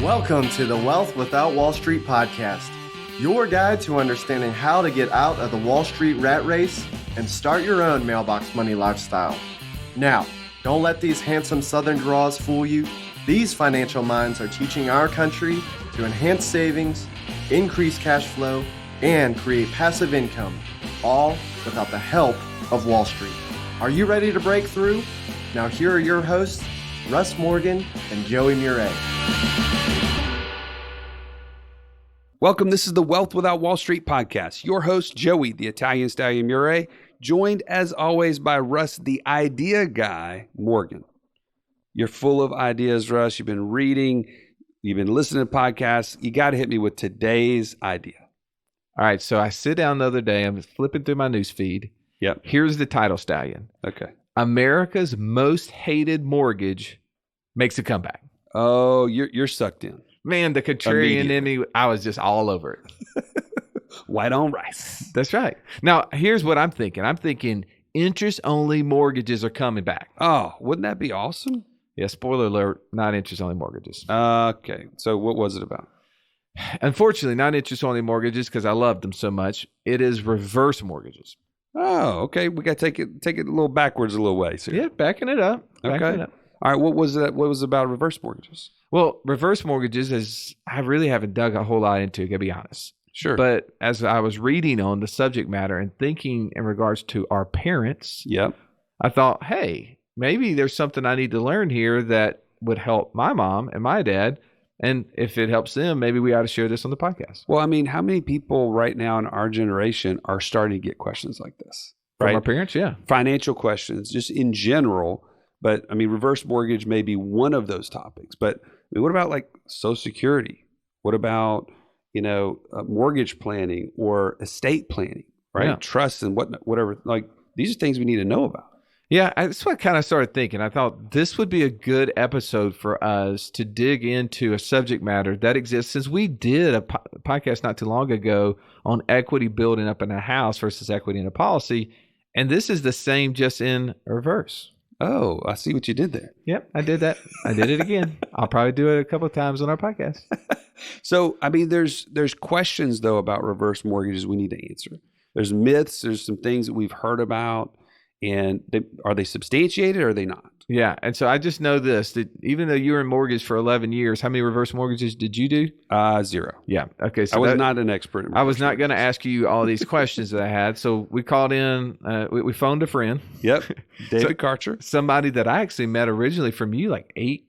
Welcome to the Wealth Without Wall Street podcast, your guide to understanding how to get out of the Wall Street rat race and start your own mailbox money lifestyle. Now, don't let these handsome Southern draws fool you. These financial minds are teaching our country to enhance savings, increase cash flow, and create passive income, all without the help of Wall Street. Are you ready to break through? Now here are your hosts, Russ Morgan and Joey Murray. Welcome. This is the Wealth Without Wall Street podcast. Your host, Joey, the Italian Stallion Murray, joined as always by Russ, the idea guy, Morgan. You're full of ideas, Russ. You've been reading, you've been listening to podcasts. You got to hit me with today's idea. All right. So I sit down the other day, I'm flipping through my news feed. Yep. Here's the title, Stallion. Okay. America's most hated mortgage makes a comeback. Oh, you're sucked in. Man, the contrarian in me, I was just all over it. White on rice. That's right. Now, here's what I'm thinking. I'm thinking interest-only mortgages are coming back. Oh, wouldn't that be awesome? Yeah, spoiler alert, not interest-only mortgages. Okay. So what was it about? Unfortunately, not interest-only mortgages because I loved them so much. It is reverse mortgages. Oh, okay. We got to take it a little backwards a little ways here. Yeah, backing it up. Okay. All right. What was that? What was it about reverse mortgages? Well, reverse mortgages is I really haven't dug a whole lot into, to be honest. Sure. But as I was reading on the subject matter and thinking in regards to our parents, Yep. I thought, hey, maybe there's something I need to learn here that would help my mom and my dad. And if it helps them, maybe we ought to share this on the podcast. Well, I mean, how many people right now in our generation are starting to get questions like this? From Right? our parents, yeah. Financial questions, just in general. But I mean, reverse mortgage may be one of those topics. But I mean, what about like Social Security? What about, mortgage planning or estate planning, right? Yeah. Trusts and whatever. Like, these are things we need to know about. Yeah, that's what I kind of started thinking. I thought this would be a good episode for us to dig into a subject matter that exists, since we did a podcast not too long ago on equity building up in a house versus equity in a policy. And this is the same, just in reverse. Oh, I see what you did there. Yep, I did that. I did it again. I'll probably do it a couple of times on our podcast. So, I mean, there's questions, though, about reverse mortgages we need to answer. There's myths. There's some things that we've heard about. And are they substantiated or are they not? Yeah. And so I just know this, that even though you were in mortgage for 11 years, how many reverse mortgages did you do? 0. Yeah. Okay. So I was not an expert in I was not going to ask you all these questions that I had. So we called in, we phoned a friend. Yep. David Karcher. Somebody that I actually met originally from you like 8-9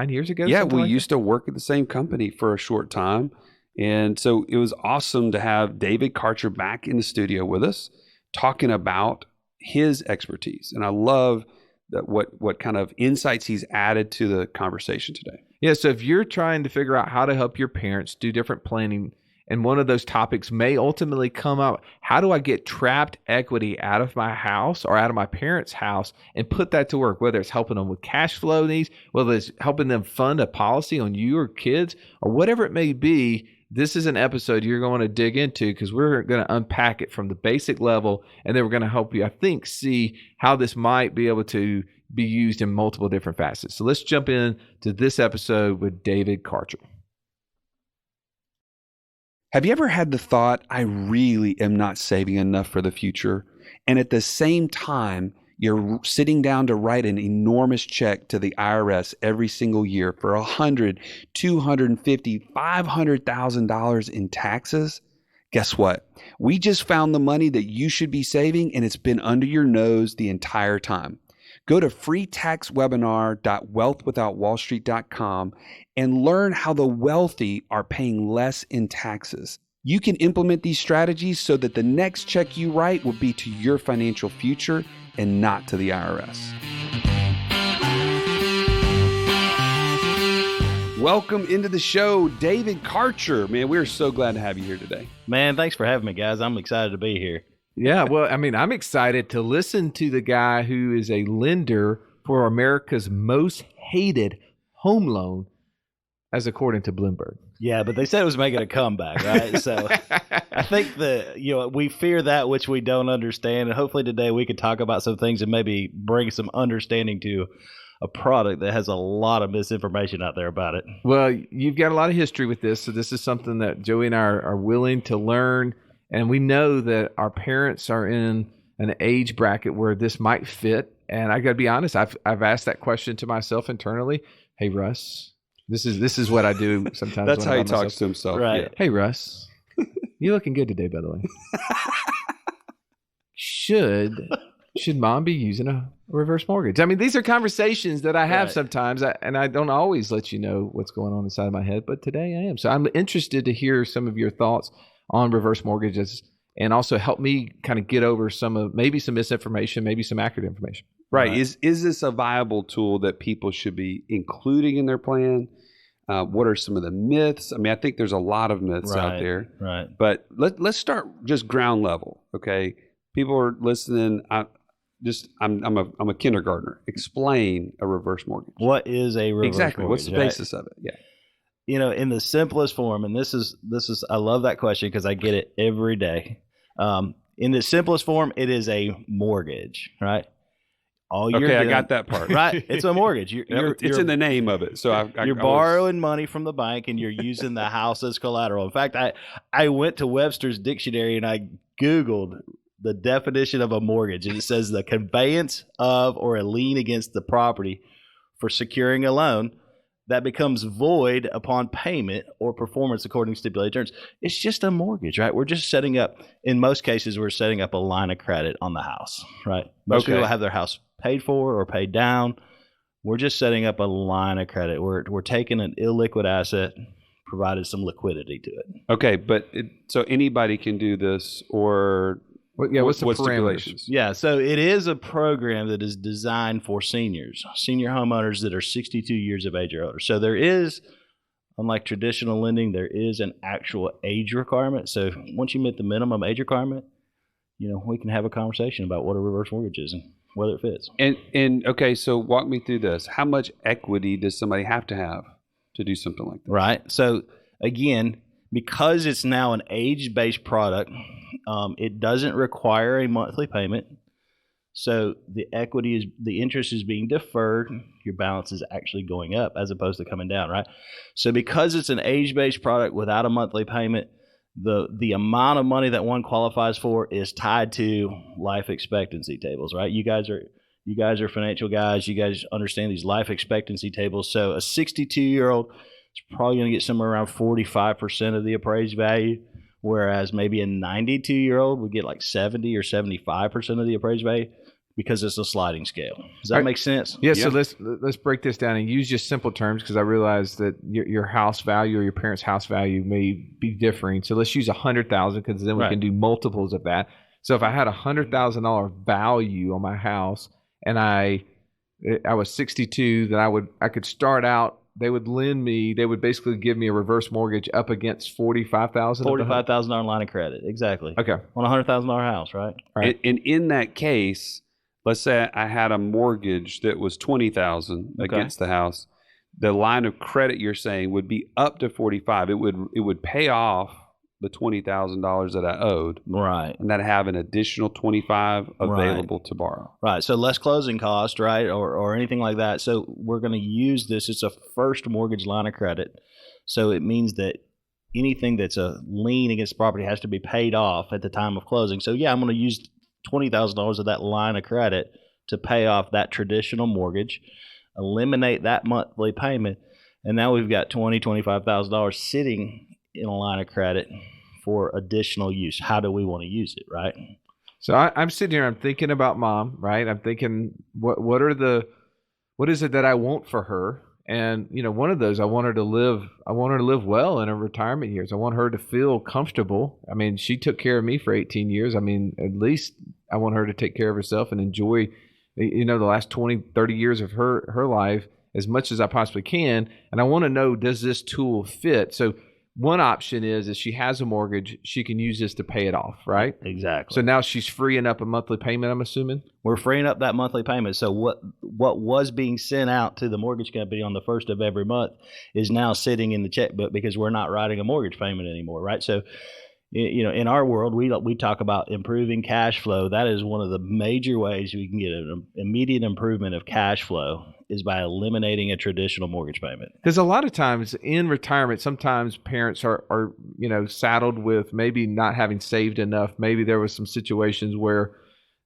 years ago. Yeah. We used to work at the same company for a short time. And so it was awesome to have David Karcher back in the studio with us talking about his expertise. And I love that what kind of insights he's added to the conversation today. Yeah. So if you're trying to figure out how to help your parents do different planning, and one of those topics may ultimately come out, how do I get trapped equity out of my house or out of my parents' house and put that to work, whether it's helping them with cash flow needs, whether it's helping them fund a policy on you or kids, or whatever it may be. This is an episode you're going to dig into, because we're going to unpack it from the basic level, and then we're going to help you, I think, see how this might be able to be used in multiple different facets. So let's jump in to this episode with David Karcher. Have you ever had the thought, I really am not saving enough for the future? And at the same time, you're sitting down to write an enormous check to the IRS every single year for $100,000, $250,000, $500,000 in taxes? Guess what? We just found the money that you should be saving, and it's been under your nose the entire time. Go to freetaxwebinar.wealthwithoutwallstreet.com and learn how the wealthy are paying less in taxes. You can implement these strategies so that the next check you write will be to your financial future and not to the IRS. Welcome into the show, David Karcher. Man, we're so glad to have you here today. Man, thanks for having me, guys. I'm excited to be here. Yeah, well, I mean, I'm excited to listen to the guy who is a lender for America's most hated home loan, as according to Bloomberg. Yeah, but they said it was making a comeback, right? So I think we fear that which we don't understand, and hopefully today we can talk about some things and maybe bring some understanding to a product that has a lot of misinformation out there about it. Well, you've got a lot of history with this, so this is something that Joey and I are willing to learn, and we know that our parents are in an age bracket where this might fit. And I got to be honest, I've asked that question to myself internally. Hey, Russ, this is what I do sometimes. That's when how I'm he by talks myself. to himself. Right. Yeah. Hey, Russ, you looking good today, by the way. Should mom be using a reverse mortgage? I mean, these are conversations that I have Right. sometimes, and I don't always let you know what's going on inside my head, but today I am. So I'm interested to hear some of your thoughts on reverse mortgages, and also help me kind of get over maybe some misinformation, maybe some accurate information. Right. Is this a viable tool that people should be including in their plan? What are some of the myths? I mean, I think there's a lot of myths out there. Right. But let's start just ground level. Okay. People are listening. I'm a kindergartner. Explain a reverse mortgage. What is a reverse Exactly. mortgage? What's the basis of it? Yeah. You know, in the simplest form, and this is I love that question because I get it every day. In the simplest form, it is a mortgage, right? I got that part. Right. It's a mortgage. It's in the name of it. So you're borrowing money from the bank and you're using the house as collateral. In fact, I went to Webster's dictionary and I Googled the definition of a mortgage, and it says the conveyance of or a lien against the property for securing a loan that becomes void upon payment or performance according to stipulated terms. It's just a mortgage, right? We're just setting up, in most cases, we're setting up a line of credit on the house, right? Most people have their house paid for or paid down. We're just setting up a line of credit. We're taking an illiquid asset, provided some liquidity to it. Okay, but so anybody can do this, or what's the parameters? stipulations? Yeah, so it is a program that is designed for senior homeowners that are 62 years of age or older. So there is, unlike traditional lending, there is an actual age requirement. So once you meet the minimum age requirement, we can have a conversation about what a reverse mortgage is and whether it fits. And okay, so walk me through this. How much equity does somebody have to do something like that? Right. So again, because it's now an age-based product, it doesn't require a monthly payment. So the interest is being deferred. Your balance is actually going up as opposed to coming down, right? So because it's an age-based product without a monthly payment, the amount of money that one qualifies for is tied to life expectancy tables, right? You guys are financial guys. You guys understand these life expectancy tables. So a 62-year-old is probably going to get somewhere around 45% of the appraised value, whereas maybe a 92-year-old would get like 70 or 75% of the appraised value because it's a sliding scale. Does that make sense? Yeah, so let's break this down and use just simple terms, because I realize that your house value or your parents' house value may be differing. So let's use $100,000, because then we can do multiples of that. So if I had $100,000 value on my house and I was 62, then I could start out. They would basically give me a reverse mortgage up against $45,000. $45,000 line of credit, exactly. Okay, on a $100,000 house, right? Right. And in that case, let's say I had a mortgage that was $20,000 against the house. The line of credit you're saying would be up to $45,000. It would pay off the $20,000 that I owed, right? And then have an additional $25,000 available to borrow, right? So less closing cost, right, or anything like that. So we're going to use this. It's a first mortgage line of credit, so it means that anything that's a lien against the property has to be paid off at the time of closing. So I'm going to use $20,000 of that line of credit to pay off that traditional mortgage, eliminate that monthly payment, and now we've got $25,000 sitting in a line of credit for additional use. How do we want to use it, right? So I'm sitting here, I'm thinking about mom, right? I'm thinking, what is it that I want for her? And one of those, I want her to live well in her retirement years. I want her to feel comfortable. I mean, she took care of me for 18 years. I mean, at least I want her to take care of herself and enjoy, the last 20, 30 years of her life as much as I possibly can. And I want to know, does this tool fit? So one option is she has a mortgage, she can use this to pay it off, right? Exactly. So now she's freeing up a monthly payment, I'm assuming? We're freeing up that monthly payment. So what was being sent out to the mortgage company on the first of every month is now sitting in the checkbook because we're not writing a mortgage payment anymore, right? So, in our world, we talk about improving cash flow. That is one of the major ways we can get an immediate improvement of cash flow is by eliminating a traditional mortgage payment. Because a lot of times in retirement, sometimes parents are saddled with maybe not having saved enough. Maybe there was some situations where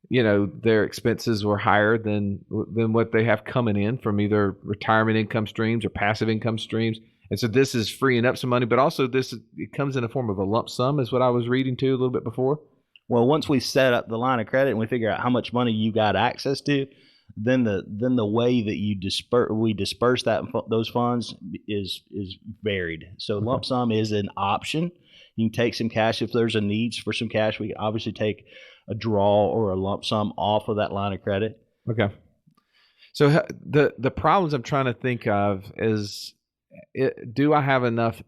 their expenses were higher than what they have coming in from either retirement income streams or passive income streams. And so this is freeing up some money, but also it comes in the form of a lump sum, is what I was reading to a little bit before. Well, once we set up the line of credit and we figure out how much money you got access to, then the way that we disperse those funds is varied. So lump sum is an option. You can take some cash if there's a need for some cash. We can obviously take a draw or a lump sum off of that line of credit. Okay. So the problems I'm trying to think of is, do I have enough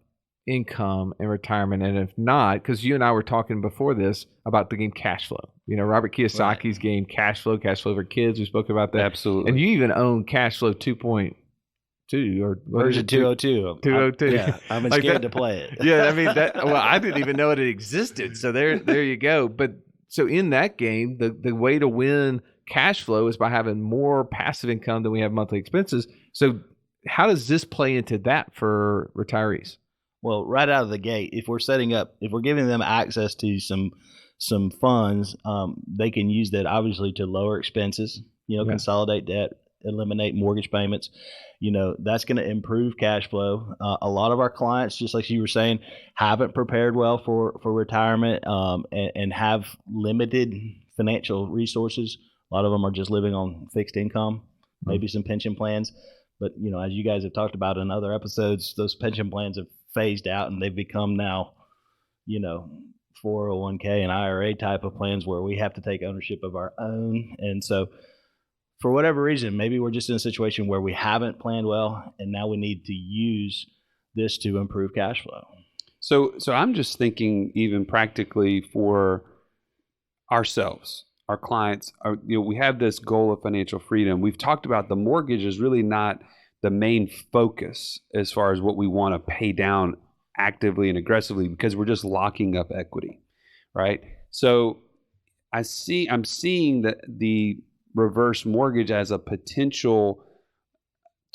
income in retirement? And if not, because you and I were talking before this about the game cash flow. Robert Kiyosaki's game cash flow for kids. We spoke about that. Absolutely. And you even own cash flow 2.2 or version 202. 202. Yeah, I'm scared to play it. Yeah, I mean I didn't even know it existed. So there you go. But so in that game, the way to win cash flow is by having more passive income than we have monthly expenses. So how does this play into that for retirees? Well, right out of the gate, if we're giving them access to some funds, they can use that obviously to lower expenses, consolidate debt, eliminate mortgage payments. That's going to improve cash flow. A lot of our clients, just like you were saying, haven't prepared well for retirement and have limited financial resources. A lot of them are just living on fixed income, maybe some pension plans. But, as you guys have talked about in other episodes, those pension plans have phased out and they've become now, 401k and IRA type of plans where we have to take ownership of our own. And so for whatever reason, maybe we're just in a situation where we haven't planned well and now we need to use this to improve cash flow. So I'm just thinking even practically for ourselves, our clients, we have this goal of financial freedom. We've talked about the mortgage is really not the main focus as far as what we want to pay down actively and aggressively, because we're just locking up equity, right? So I'm seeing that the reverse mortgage as a potential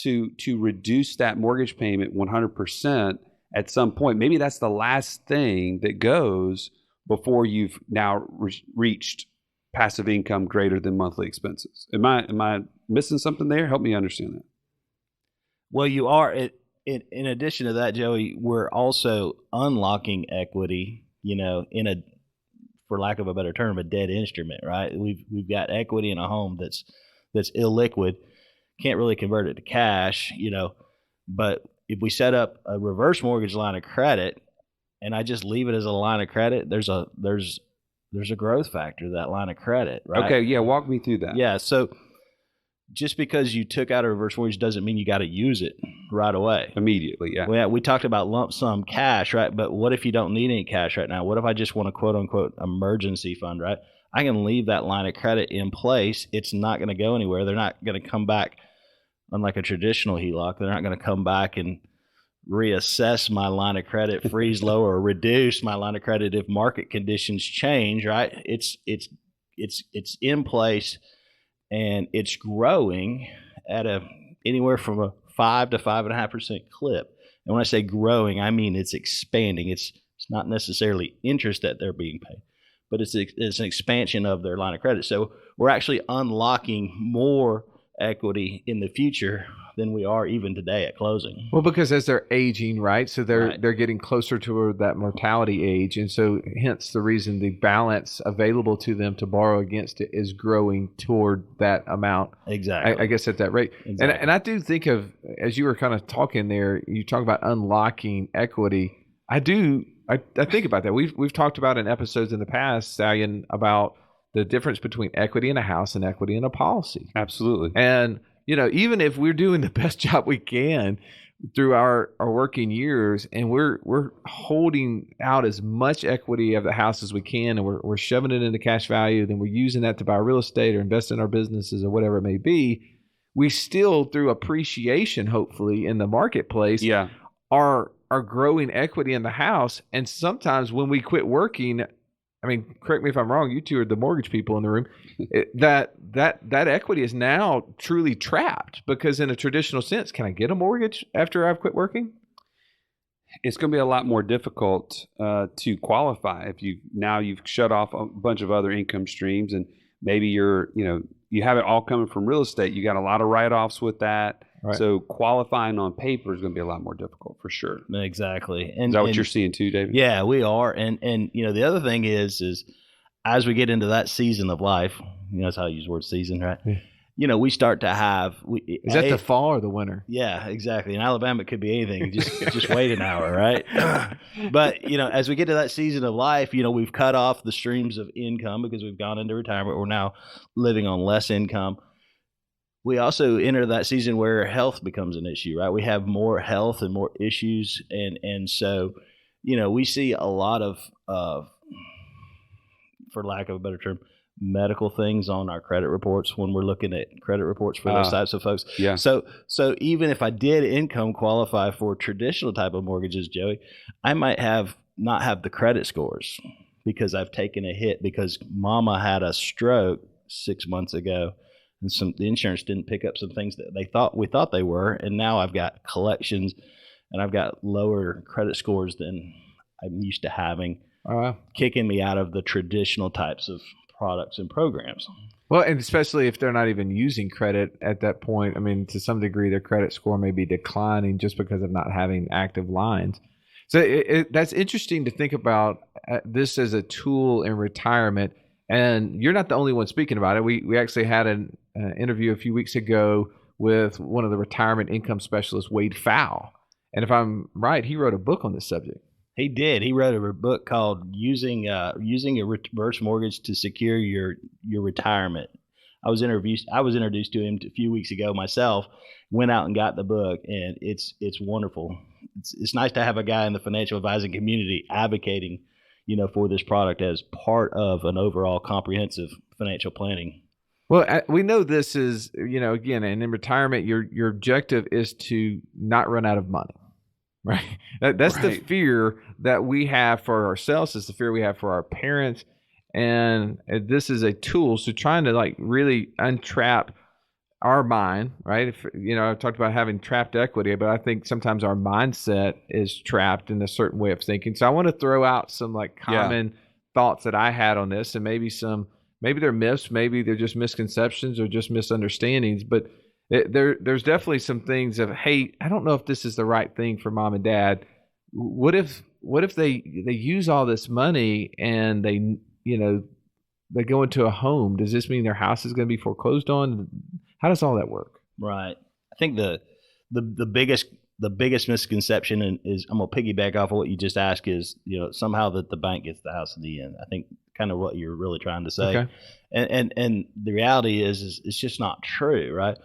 to reduce that mortgage payment 100% at some point. Maybe that's the last thing that goes before you've now reached passive income greater than monthly expenses. Am I missing something there? Help me understand that. Well, you are. In addition to that, Joey, we're also unlocking equity, for lack of a better term, a dead instrument, right? We've got equity in a home that's illiquid, can't really convert it to cash, but if we set up a reverse mortgage line of credit and I just leave it as a line of credit, there's a growth factor to that line of credit, right? Okay, yeah, walk me through that. Yeah, so just because you took out a reverse mortgage doesn't mean you got to use it right away. Immediately, yeah. We talked about lump sum cash, right? But what if you don't need any cash right now? What if I just want a quote unquote emergency fund, right? I can leave that line of credit in place. It's not going to go anywhere. They're not going to come back, unlike a traditional HELOC. They're not going to come back and reassess my line of credit, freeze lower, or reduce my line of credit if market conditions change, right? It's in place. And it's growing at anywhere from a 5 to 5.5% clip. And when I say growing, I mean it's expanding. It's not necessarily interest that they're being paid, but it's an expansion of their line of credit. So we're actually unlocking more equity in the future than we are even today at closing. Well, because as they're aging, right? So they're getting closer to that mortality age. And so hence the reason the balance available to them to borrow against it is growing toward that amount. Exactly. I guess at that rate. Exactly. And I do think of, as you were kind of talking there, you talk about unlocking equity. I think about that. We've talked about in episodes in the past, Stallion, about the difference between equity in a house and equity in a policy. Absolutely. And even if we're doing the best job we can through our working years, and we're holding out as much equity of the house as we can, and we're shoving it into cash value, then we're using that to buy real estate or invest in our businesses or whatever it may be, we still, through appreciation, hopefully in the marketplace, are growing equity in the house. And sometimes when we quit working, I mean, correct me if I'm wrong, you two are the mortgage people in the room, that equity is now truly trapped, because in a traditional sense, can I get a mortgage after I've quit working? It's going to be a lot more difficult to qualify if you've shut off a bunch of other income streams, and maybe you have it all coming from real estate. You got a lot of write-offs with that. Right. So qualifying on paper is going to be a lot more difficult for sure. Exactly. Is that what you're seeing too, David? Yeah, we are. And the other thing is as we get into that season of life, that's how I use the word season, right? Yeah. We start to have. Is that the fall or the winter? Yeah, exactly. In Alabama, it could be anything. Just wait an hour, right? But as we get to that season of life, we've cut off the streams of income because we've gone into retirement. We're now living on less income. We also enter that season where health becomes an issue, right? We have more health and more issues, and so we see a lot of, for lack of a better term, medical things on our credit reports when we're looking at credit reports for those types of folks. Yeah. So even if I did income qualify for traditional type of mortgages, Joey, I might not have the credit scores because I've taken a hit because mama had a stroke 6 months ago, and the insurance didn't pick up some things that we thought they were, and now I've got collections and I've got lower credit scores than I'm used to having, kicking me out of the traditional types of products and programs. Well, and especially if they're not even using credit at that point. I mean, to some degree, their credit score may be declining just because of not having active lines. So that's interesting to think about this as a tool in retirement. And you're not the only one speaking about it. We actually had an interview a few weeks ago with one of the retirement income specialists, Wade Fowle. And if I'm right, he wrote a book on this subject. He did. He wrote a book called "Using a Reverse Mortgage to Secure Your Retirement." I was introduced to him a few weeks ago myself. Went out and got the book, and it's wonderful. It's nice to have a guy in the financial advising community advocating, for this product as part of an overall comprehensive financial planning. Well, we know this is, again, and in retirement, your objective is to not run out of money. Right. That's right. The fear that we have for ourselves. It's the fear we have for our parents. And this is a tool. So trying to really untrap our mind, right? I've talked about having trapped equity, but I think sometimes our mindset is trapped in a certain way of thinking. So I want to throw out some common thoughts that I had on this, and maybe they're myths, maybe they're just misconceptions or just misunderstandings, but there's definitely some things of, hey, I don't know if this is the right thing for mom and dad. What if they use all this money and they go into a home? Does this mean their house is going to be foreclosed on? How does all that work? Right. I think the biggest misconception is, I'm going to piggyback off of what you just asked, is somehow that the bank gets the house in the end. I think kind of what you're really trying to say. Okay. And the reality is it's just not true, right?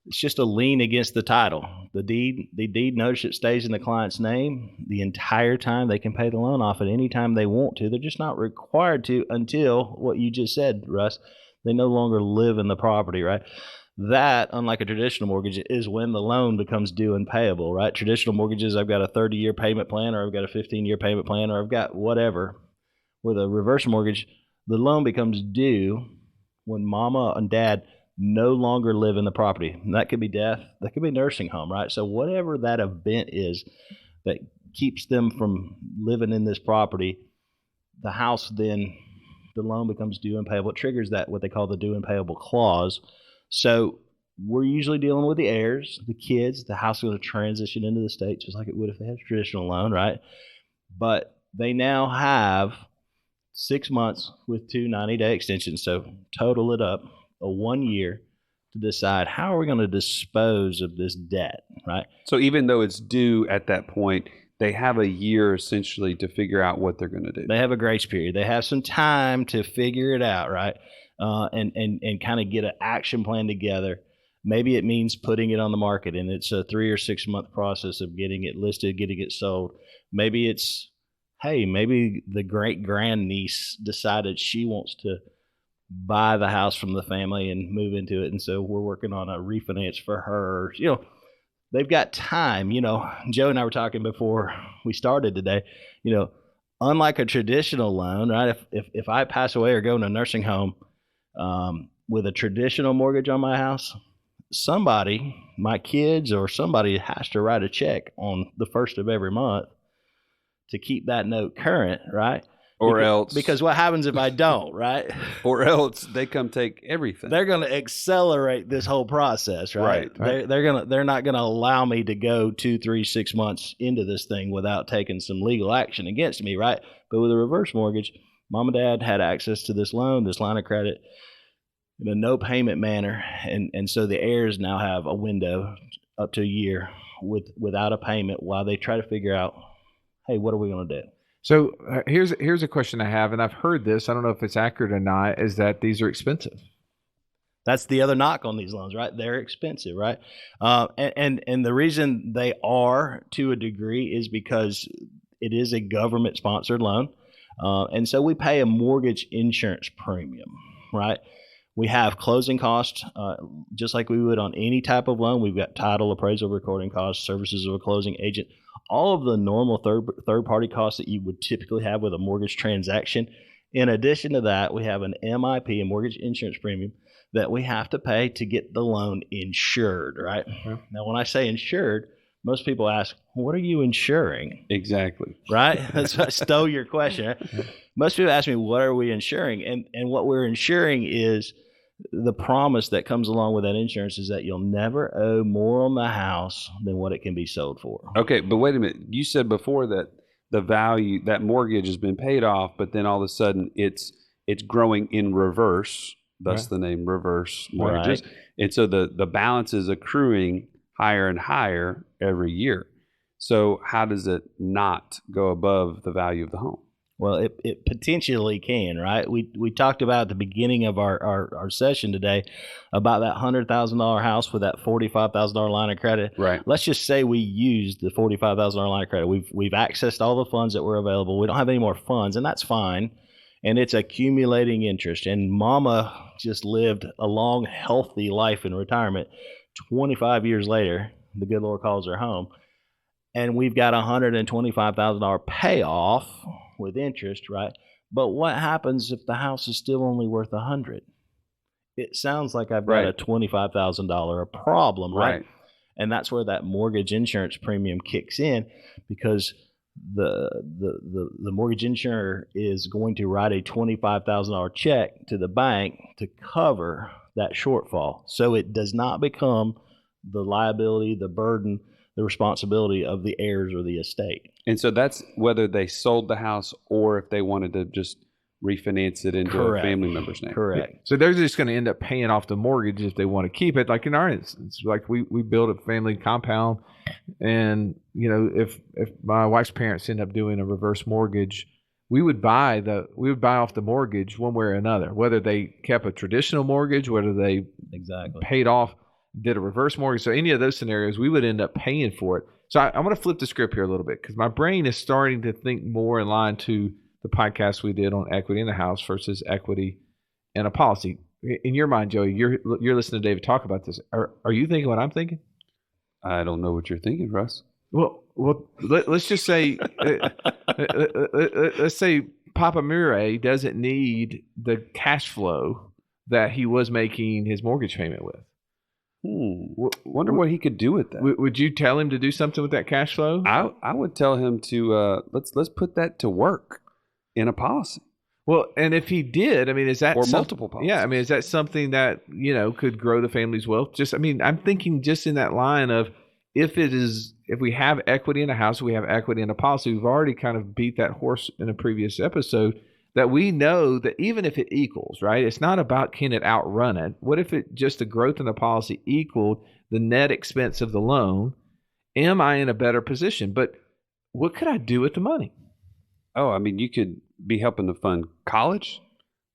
It's just a lien against the title. The deed notice stays in the client's name the entire time. They can pay the loan off at any time they want to. They're just not required to until what you just said, Russ. They no longer live in the property, right? That, unlike a traditional mortgage, is when the loan becomes due and payable, right? Traditional mortgages, I've got a 30-year payment plan, or I've got a 15-year payment plan, or I've got whatever. With a reverse mortgage, the loan becomes due when mama and dad no longer live in the property. And that could be death. That could be nursing home, right? So whatever that event is that keeps them from living in this property, the house then, the loan becomes due and payable. It triggers that, what they call the due and payable clause. So we're usually dealing with the heirs, the kids. The house is going to transition into the state just like it would if they had a traditional loan, right? But they now have 6 months with 2 90-day extensions. So total it up, a 1 year, to decide how are we going to dispose of this debt, right? So even though it's due at that point, they have a year essentially to figure out what they're going to do. They have a grace period. They have some time to figure it out, right? And kind of get an action plan together. Maybe it means putting it on the market, and it's a 3 or 6 month process of getting it listed, getting it sold. Maybe it's, hey, maybe the great grandniece decided she wants to buy the house from the family and move into it, and so we're working on a refinance for her. They've got time. Joe and I were talking before we started today. unlike a traditional loan, right? If I pass away or go in a nursing home with a traditional mortgage on my house, somebody, my kids or somebody, has to write a check on the first of every month to keep that note current, right? Because what happens if I don't, right? Or else they come take everything. They're going to accelerate this whole process, right? They're not going to allow me to go 2, 3, 6 months into this thing without taking some legal action against me, right? But with a reverse mortgage, mom and dad had access to this loan, this line of credit, in a no payment manner, and so the heirs now have a window up to a year without a payment while they try to figure out, hey, what are we going to do? So here's a question I have, and I've heard this. I don't know if it's accurate or not. Is that these are expensive? That's the other knock on these loans, right? They're expensive, right? And the reason they are to a degree is because it is a government sponsored loan, and so we pay a mortgage insurance premium, right? We have closing costs, just like we would on any type of loan. We've got title, appraisal, recording costs, services of a closing agent, all of the normal third-party costs that you would typically have with a mortgage transaction. In addition to that, we have an MIP, a mortgage insurance premium, that we have to pay to get the loan insured, right? Mm-hmm. Now, when I say insured, most people ask, what are you insuring? Exactly. Right? That's I stole your question. Right? Most people ask me, what are we insuring? And what we're insuring is the promise that comes along with that insurance is that you'll never owe more on the house than what it can be sold for. Okay, but wait a minute. You said before that the value, that mortgage has been paid off, but then all of a sudden it's growing in reverse, thus the name reverse mortgages. Right. And so the balance is accruing higher and higher every year. So how does it not go above the value of the home? Well, it potentially can, right? We talked about at the beginning of our session today about that $100,000 house with that $45,000 line of credit. Right. Let's just say we used the $45,000 line of credit. We've accessed all the funds that were available. We don't have any more funds, and that's fine. And it's accumulating interest. And Mama just lived a long, healthy life in retirement. 25 years later, the good Lord calls her home, and we've got $125,000 payoff with interest, right? But what happens if the house is still only worth $100,000? It sounds like I've got a $25,000 problem, right? And that's where that mortgage insurance premium kicks in, because the mortgage insurer is going to write a $25,000 check to the bank to cover that shortfall, so it does not become the liability, the burden, the responsibility of the heirs or the estate. And so that's whether they sold the house or if they wanted to just refinance it into a family member's name. Correct. So they're just going to end up paying off the mortgage if they want to keep it. Like in our instance, like we built a family compound, and if my wife's parents end up doing a reverse mortgage, we would buy off the mortgage one way or another, whether they kept a traditional mortgage, whether they paid off, did a reverse mortgage. So any of those scenarios, we would end up paying for it. So I'm going to flip the script here a little bit, because my brain is starting to think more in line to the podcast we did on equity in the house versus equity in a policy. In your mind, Joey, you're listening to David talk about this. Are you thinking what I'm thinking? I don't know what you're thinking, Russ. Well, let's just say, let's say Papa Murray doesn't need the cash flow that he was making his mortgage payment with. Wonder what he could do with that. Would you tell him to do something with that cash flow? I would tell him to let's put that to work in a policy. Well, and if he did, I mean, is that multiple policies? Yeah, I mean, is that something that could grow the family's wealth? I'm thinking just in that line of if we have equity in a house, we have equity in a policy. We've already kind of beat that horse in a previous episode, that we know that even if it equals, right, it's not about can it outrun it. What if it just the growth in the policy equaled the net expense of the loan? Am I in a better position? But what could I do with the money? Oh, I mean, you could be helping to fund college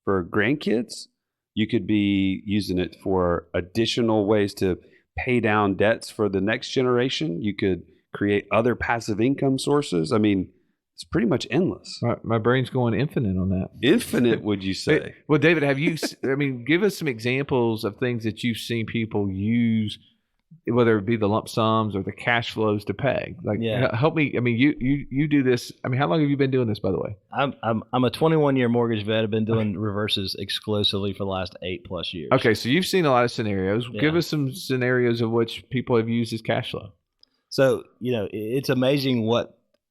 for grandkids. You could be using it for additional ways to pay down debts for the next generation. You could create other passive income sources. I mean, it's pretty much endless. My brain's going infinite on that. Infinite, would you say? Well, David, have you, give us some examples of things that you've seen people use whether it be the lump sums or the cash flows to pay. Like, Yeah. help me. I mean, you do this. I mean, how long have you been doing this, by the way? I'm a 21-year mortgage vet. I've been doing reverses exclusively for the last 8+ years. Okay, so you've seen a lot of scenarios. Yeah. Give us some scenarios of which people have used as cash flow. So, it's amazing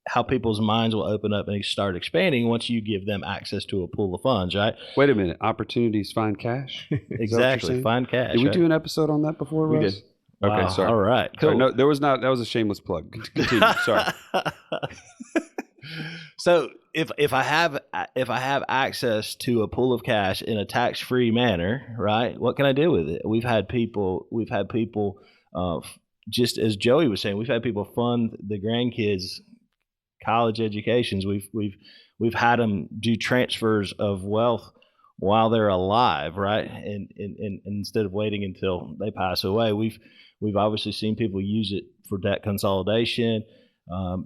how people's minds will open up and start expanding once you give them access to a pool of funds, right? Wait a minute. Opportunities find cash? Exactly. Find cash. Did we right? do an episode on that before, We Russ? did. Okay, Wow. sorry. All right. Sorry, Cool. no, that was a shameless plug. Continue. Sorry. So if I have access to a pool of cash in a tax-free manner, right? What can I do with it? We've had people just as Joey was saying, we've had people fund the grandkids' college educations. We've had them do transfers of wealth while they're alive, right? And instead of waiting until they pass away, we've obviously seen people use it for debt consolidation,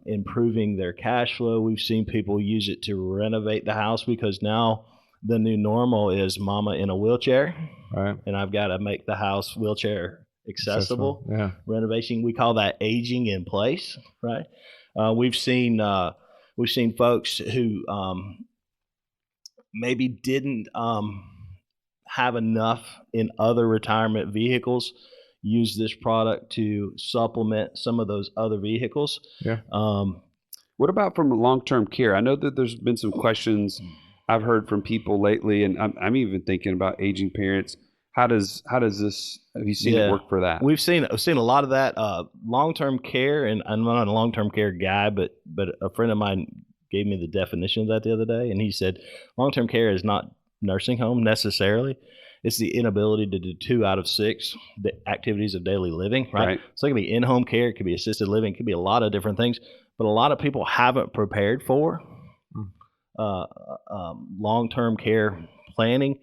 improving their cash flow. We've seen people use it to renovate the house because now the new normal is mama in a wheelchair, Right. and I've got to make the house wheelchair accessible. Yeah. Renovation, we call that aging in place, right? We've seen folks who maybe didn't have enough in other retirement vehicles use this product to supplement some of those other vehicles. Yeah. What about from long-term care? I know that there's been some questions I've heard from people lately, and I'm even thinking about aging parents. How does this? Have you seen it work for that? We've seen a lot of that long-term care, and I'm not a long-term care guy, but a friend of mine gave me the definition of that the other day, and he said long-term care is not nursing home necessarily. It's the inability to do 2 out of 6 the activities of daily living, right? So it can be in-home care, it could be assisted living, it could be a lot of different things, but a lot of people haven't prepared for long-term care planning.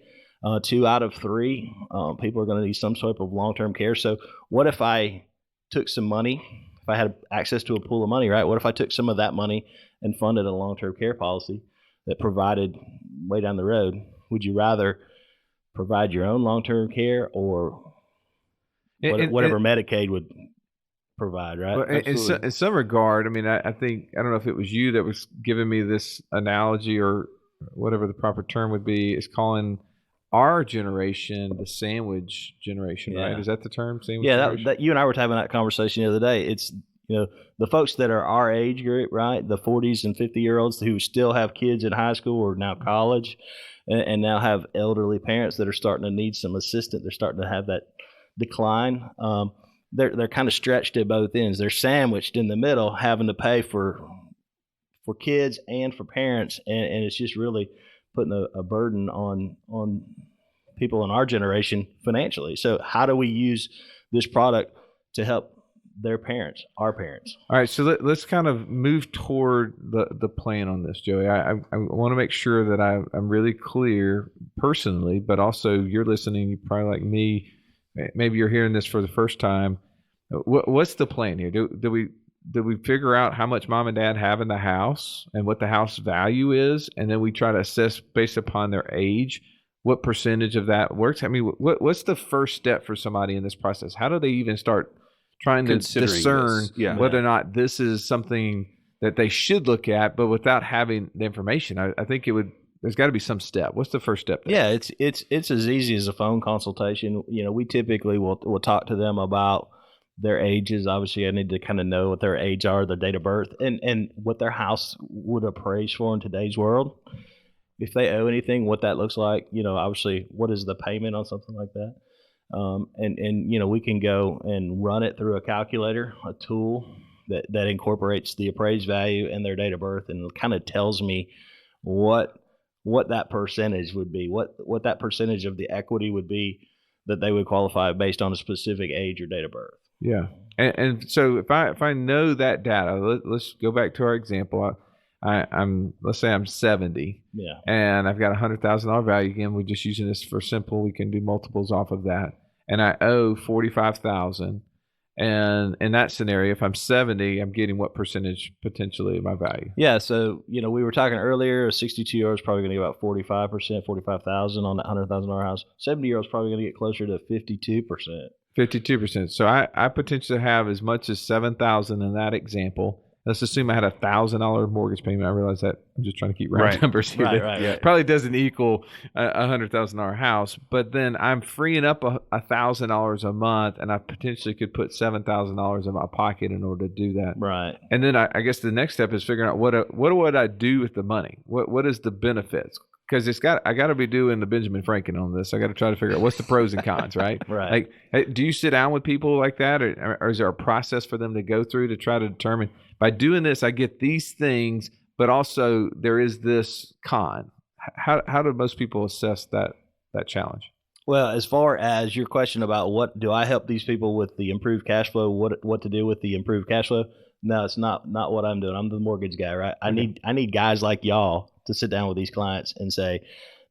2 out of 3 people are going to need some sort of long-term care. So what if I took some money, if I had access to a pool of money, right? What if I took some of that money and funded a long-term care policy that provided way down the road? Would you rather provide your own long-term care or whatever Medicaid would provide, right? Well, in some regard, I mean, I think, I don't know if it was you that was giving me this analogy or whatever the proper term would be, is calling our generation the sandwich generation, right? Is that the term? Sandwich generation? That you and I were having that conversation the other day. It's, the folks that are our age group, right? The 40s and 50-year-olds who still have kids in high school or now college, and now have elderly parents that are starting to need some assistance. They're starting to have that decline. They're kind of stretched at both ends. They're sandwiched in the middle, having to pay for kids and for parents, and it's just really putting a burden on people in our generation financially. So how do we use this product to help their parents, our parents? All right, so let's kind of move toward the plan on this, Joey. I want to make sure that I'm really clear personally, but also you're listening, you probably like me, maybe you're hearing this for the first time. What's the plan here? Do we figure out how much mom and dad have in the house and what the house value is, and then we try to assess based upon their age what percentage of that works? I mean, what's the first step for somebody in this process? How do they even start trying to discern whether or not this is something that they should look at, but without having the information? I think there's got to be some step. What's the first step there? Yeah, it's as easy as a phone consultation. We typically will talk to them about their ages. Obviously, I need to kind of know what their age are, their date of birth, and what their house would appraise for in today's world. If they owe anything, what that looks like. Obviously, what is the payment on something like that? And we can go and run it through a calculator, a tool that incorporates the appraised value and their date of birth, and it kind of tells me what that percentage would be, what that percentage of the equity would be that they would qualify based on a specific age or date of birth. Yeah, and so if I know that data, let's go back to our example. Let's say I'm 70, and I've got $100,000 value. Again, we're just using this for simple. We can do multiples off of that, and I owe $45,000. And in that scenario, if I'm 70, I'm getting what percentage potentially of my value? Yeah, so we were talking earlier. A 62-year-old is probably going to get about 45%, $45,000 on that $100,000 house. 70-year-old is probably going to get closer to 52%. 52%. So I potentially have as much as $7,000 in that example. Let's assume I had $1,000 mortgage payment. I realize that I'm just trying to keep round numbers here. Right. Probably doesn't equal a $100,000 house, but then I'm freeing up $1,000 a month, and I potentially could put $7,000 in my pocket in order to do that. Right. And then I guess the next step is figuring out what would I do with the money? What is the benefits? Because I got to be doing the Benjamin Franklin on this. I got to try to figure out what's the pros and cons, right? Right. Like, hey, do you sit down with people like that, or is there a process for them to go through to try to determine, by doing this, I get these things, but also there is this con? How do most people assess that challenge? Well, as far as your question about what do I help these people with the improved cash flow, what to do with the improved cash flow? No, it's not what I'm doing. I'm the mortgage guy, right? I need guys like y'all to sit down with these clients and say,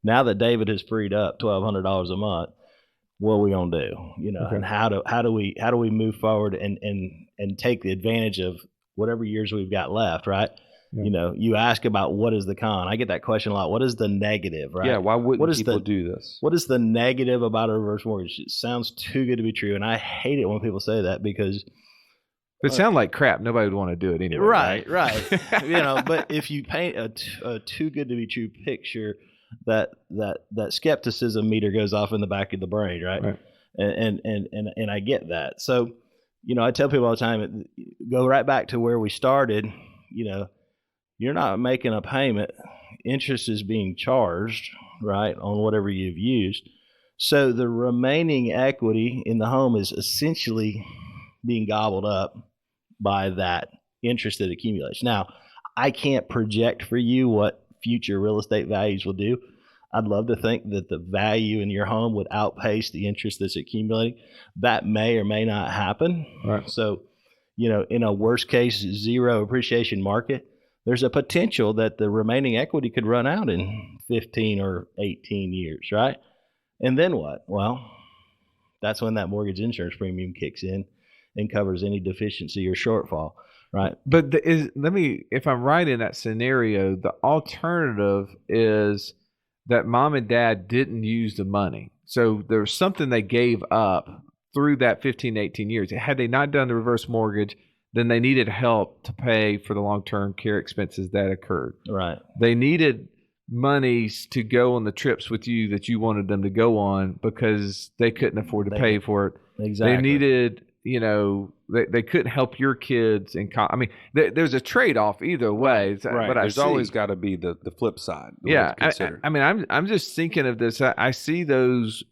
now that David has freed up $1,200 a month, what are we gonna do? Okay. And how do we move forward and take the advantage of whatever years we've got left, right? Yeah. You ask about what is the con. I get that question a lot. What is the negative, right? Yeah, why wouldn't people do this? What is the negative about a reverse mortgage? It sounds too good to be true, and I hate it when people say that because it sounds like crap. Nobody would want to do it anyway. Right. But if you paint a too good to be true picture, that skepticism meter goes off in the back of the brain, right? And I get that. So, I tell people all the time, go right back to where we started. You're not making a payment. Interest is being charged, right, on whatever you've used. So the remaining equity in the home is essentially being gobbled up by that interest that accumulates. Now, I can't project for you what future real estate values will do. I'd love to think that the value in your home would outpace the interest that's accumulating. That may or may not happen. Right. So, in a worst case zero appreciation market, there's a potential that the remaining equity could run out in 15 or 18 years, right? And then what? Well, that's when that mortgage insurance premium kicks in and covers any deficiency or shortfall, right? But if I'm right in that scenario, the alternative is that mom and dad didn't use the money. So there's something they gave up through that 15, 18 years. Had they not done the reverse mortgage, then they needed help to pay for the long-term care expenses that occurred. Right. They needed monies to go on the trips with you that you wanted them to go on because they couldn't afford to pay for it. Exactly. They needed, they couldn't help your kids in college. I mean, there's a trade-off either way. Right. But there's always got to be the flip side. Yeah. I mean, I'm just thinking of this. I see those,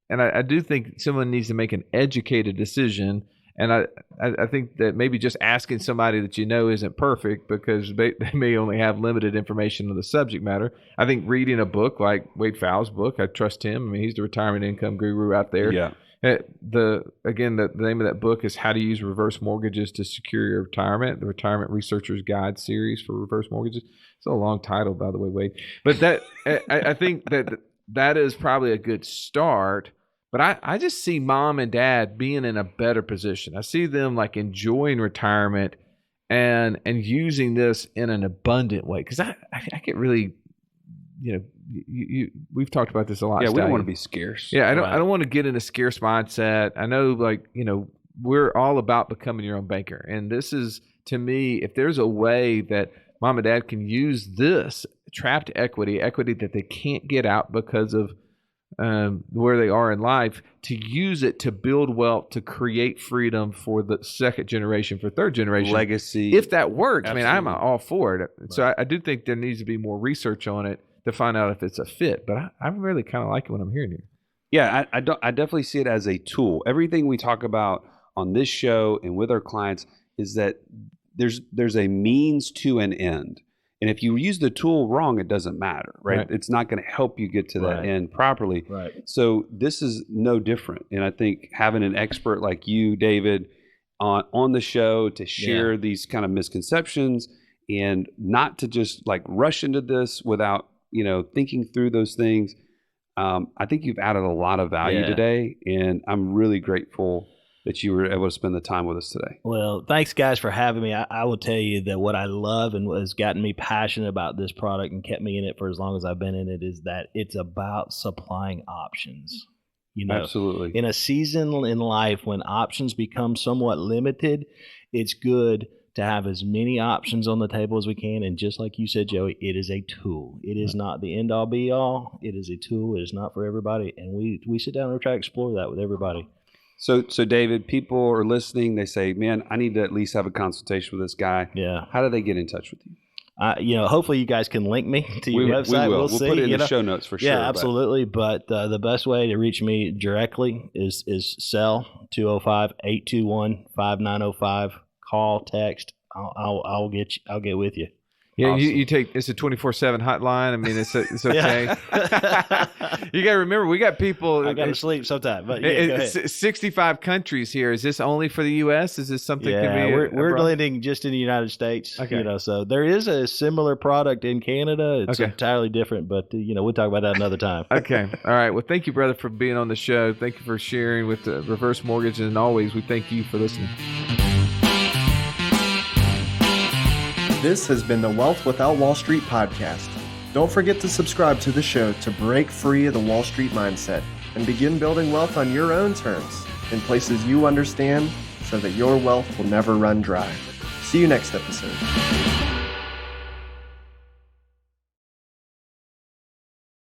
and I do think someone needs to make an educated decision. And I think that maybe just asking somebody that isn't perfect because they may only have limited information on the subject matter. I think reading a book like Wade Fowler's book, I trust him. I mean, he's the retirement income guru out there. Yeah. The name of that book is How to Use Reverse Mortgages to Secure Your Retirement, the Retirement Researcher's Guide series for reverse mortgages. It's a long title, by the way, Wade. But that I think that is probably a good start. But I just see mom and dad being in a better position. I see them like enjoying retirement and using this in an abundant way. Because I get really, we've talked about this a lot. Yeah, we don't want to be scarce. Yeah, I don't want to get in a scarce mindset. I know, we're all about becoming your own banker. And this is, to me, if there's a way that mom and dad can use this trapped equity that they can't get out because of where they are in life, to use it to build wealth, to create freedom for the second generation, for third generation legacy. If that works, Absolutely. I mean, I'm all for it. Right. So I do think there needs to be more research on it to find out if it's a fit. But I really kind of like it when I'm hearing you. Yeah, I definitely see it as a tool. Everything we talk about on this show and with our clients is that there's a means to an end. And if you use the tool wrong, it doesn't matter, right? It's not going to help you get to that end properly. Right. So this is no different. And I think having an expert like you, David, on the show to share these kind of misconceptions and not to just like rush into this without, thinking through those things. I think you've added a lot of value today, and I'm really grateful that you were able to spend the time with us today. Well, thanks guys for having me. I will tell you that what I love and what has gotten me passionate about this product and kept me in it for as long as I've been in it is that it's about supplying options. Absolutely. In a season in life when options become somewhat limited, it's good to have as many options on the table as we can. And just like you said, Joey, it is a tool. It is not the end all be all. It is a tool. It is not for everybody. And we sit down and try to explore that with everybody. So David, people are listening. They say, man, I need to at least have a consultation with this guy. Yeah. How do they get in touch with you? Hopefully you guys can link me to your website. We'll see. put it in the show notes for sure. Yeah, absolutely. But the best way to reach me directly is cell 205-821-5905. Call, text. I'll get with you. Yeah, Awesome. you take it's a 24/7 hotline. I mean, it's okay. You got to remember, we got people. I got to sleep sometime, but it's 65 countries here. Is this only for the U.S.? Is this something? Yeah, we're blending just in the United States. Okay. So there is a similar product in Canada. It's entirely different, but we'll talk about that another time. Okay. All right. Well, thank you, brother, for being on the show. Thank you for sharing with the Reverse Mortgage, and always, we thank you for listening. This has been the Wealth Without Wall Street podcast. Don't forget to subscribe to the show to break free of the Wall Street mindset and begin building wealth on your own terms in places you understand so that your wealth will never run dry. See you next episode.